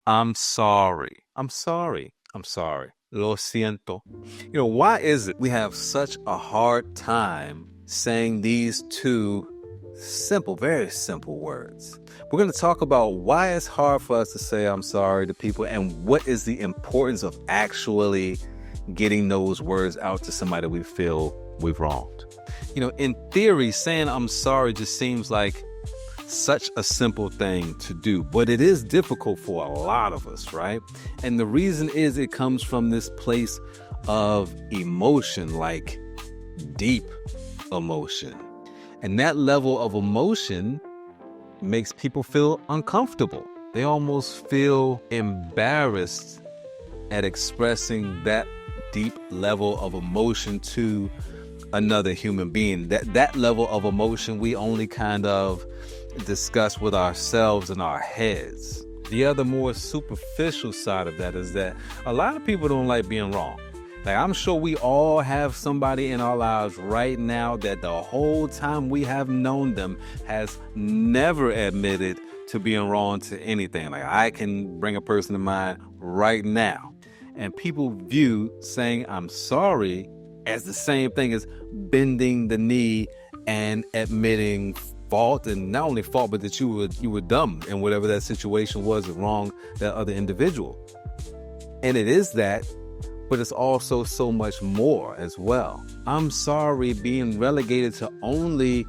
I'm sorry. I'm sorry. I'm sorry. Lo siento. Why is it we have such a hard time saying these two simple, very simple words? We're going to talk about why it's hard for us to say I'm sorry to people and what is the importance of actually getting those words out to somebody we feel we've wronged. In theory, saying I'm sorry just seems like such a simple thing to do, but it is difficult for a lot of us, right? And the reason is it comes from this place of emotion, like deep emotion. And that level of emotion makes people feel uncomfortable. They almost feel embarrassed at expressing that deep level of emotion to another human being. That level of emotion we only kind of discuss with ourselves in our heads. The other more superficial side of that is that a lot of people don't like being wrong. Like, I'm sure we all have somebody in our lives right now that the whole time we have known them has never admitted to being wrong to anything. Like, I can bring a person to mind right now. And people view saying I'm sorry as the same thing as bending the knee and admitting fault, and not only fault, but that you were dumb in whatever that situation was that wronged that other individual. And it is that, but it's also so much more as well. I'm sorry being relegated to only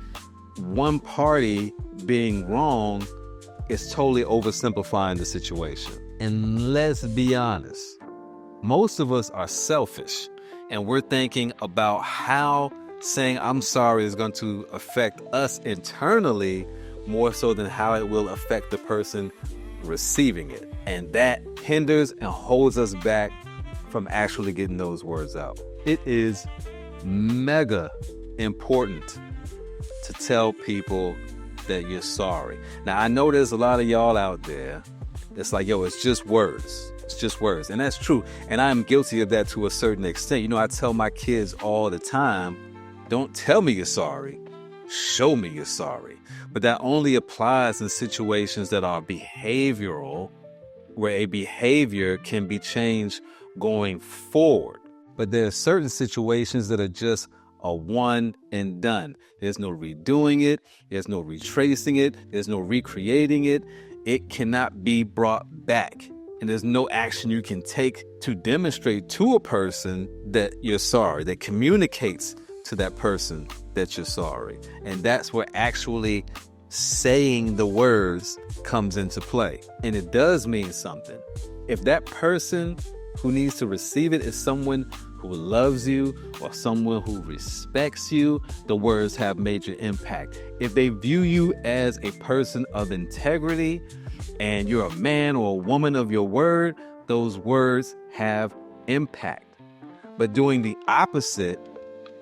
one party being wrong is totally oversimplifying the situation. And let's be honest, most of us are selfish, and we're thinking about how saying I'm sorry is going to affect us internally more so than how it will affect the person receiving it. And that hinders and holds us back from actually getting those words out. It is mega important to tell people that you're sorry. Now, I know there's a lot of y'all out there that's like, yo, it's just words. It's just words. And that's true. And I'm guilty of that to a certain extent. I tell my kids all the time, don't tell me you're sorry. Show me you're sorry. But that only applies in situations that are behavioral, where a behavior can be changed going forward. But there are certain situations that are just a one and done. There's no redoing it. There's no retracing it. There's no recreating it. It cannot be brought back. And there's no action you can take to demonstrate to a person that you're sorry, that communicates to that person that you're sorry. And that's where actually saying the words comes into play. And it does mean something. If that person who needs to receive it is someone who loves you or someone who respects you, the words have major impact. If they view you as a person of integrity and you're a man or a woman of your word, those words have impact. But doing the opposite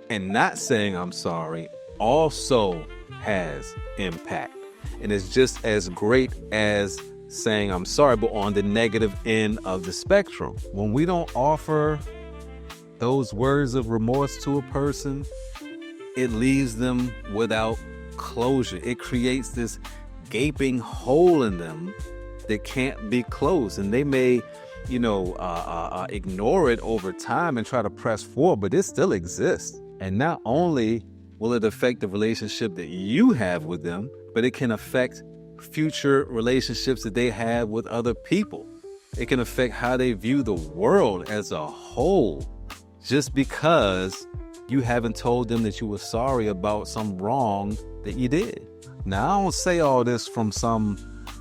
and not saying I'm sorry also has impact. And it's just as great as saying I'm sorry, but on the negative end of the spectrum. When we don't offer those words of remorse to a person, it leaves them without closure. It creates this gaping hole in them that can't be closed. And they may, ignore it over time and try to press forward, but it still exists. And not only will it affect the relationship that you have with them, but it can affect future relationships that they have with other people. It can affect how they view the world as a whole, just because you haven't told them that you were sorry about some wrong that you did. Now, I don't say all this from some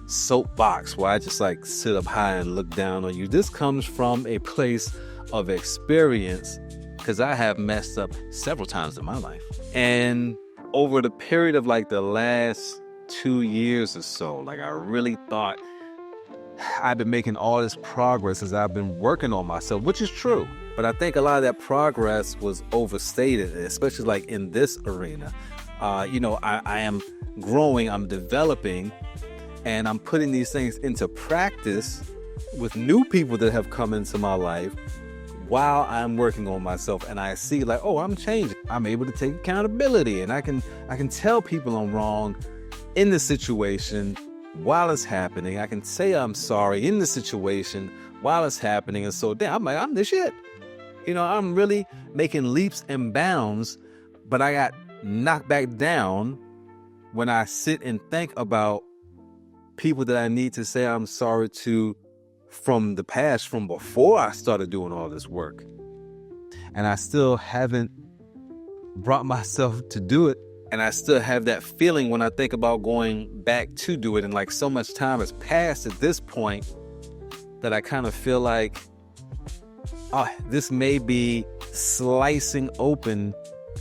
soapbox where I just like sit up high and look down on you. This comes from a place of experience, because I have messed up several times in my life. And over the period of like the last 2 years or so, like, I really thought I've been making all this progress as I've been working on myself, which is true. But I think a lot of that progress was overstated, especially like in this arena. I am growing, I'm developing, and I'm putting these things into practice with new people that have come into my life while I'm working on myself. And I see like, oh, I'm changing. I'm able to take accountability, and I can tell people I'm wrong in the situation while it's happening. I can say I'm sorry in the situation while it's happening. And so damn, I'm like, I'm the shit. You know, I'm really making leaps and bounds, but I got knocked back down when I sit and think about people that I need to say I'm sorry to from the past, from before I started doing all this work. And I still haven't brought myself to do it. And I still have that feeling when I think about going back to do it. And like so much time has passed at this point that I kind of feel like, oh, this may be slicing open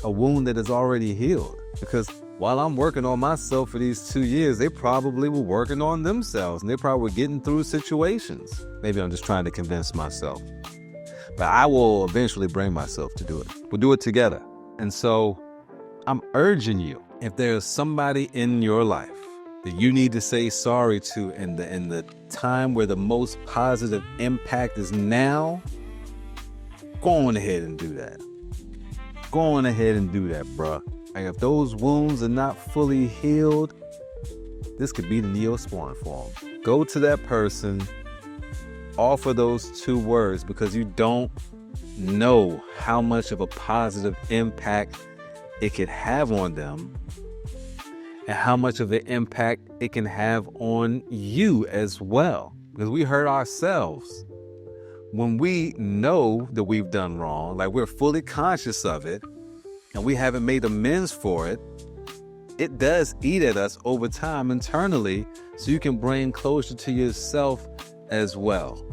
a wound that is already healed. Because while I'm working on myself for these 2 years, they probably were working on themselves and they probably were getting through situations. Maybe I'm just trying to convince myself. But I will eventually bring myself to do it. We'll do it together. And so I'm urging you, if there's somebody in your life that you need to say sorry to in the time where the most positive impact is now, go on ahead and do that. Go on ahead and do that, bruh. Like if those wounds are not fully healed, this could be the Neosporin for them. Go to that person, offer those 2 words, because you don't know how much of a positive impact it could have on them and how much of an impact it can have on you as well. Because we hurt ourselves. When we know that we've done wrong, like we're fully conscious of it, and we haven't made amends for it, it does eat at us over time internally, so you can bring closure to yourself as well.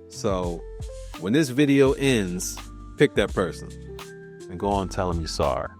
So when this video ends, pick that person and go on and tell them you're sorry.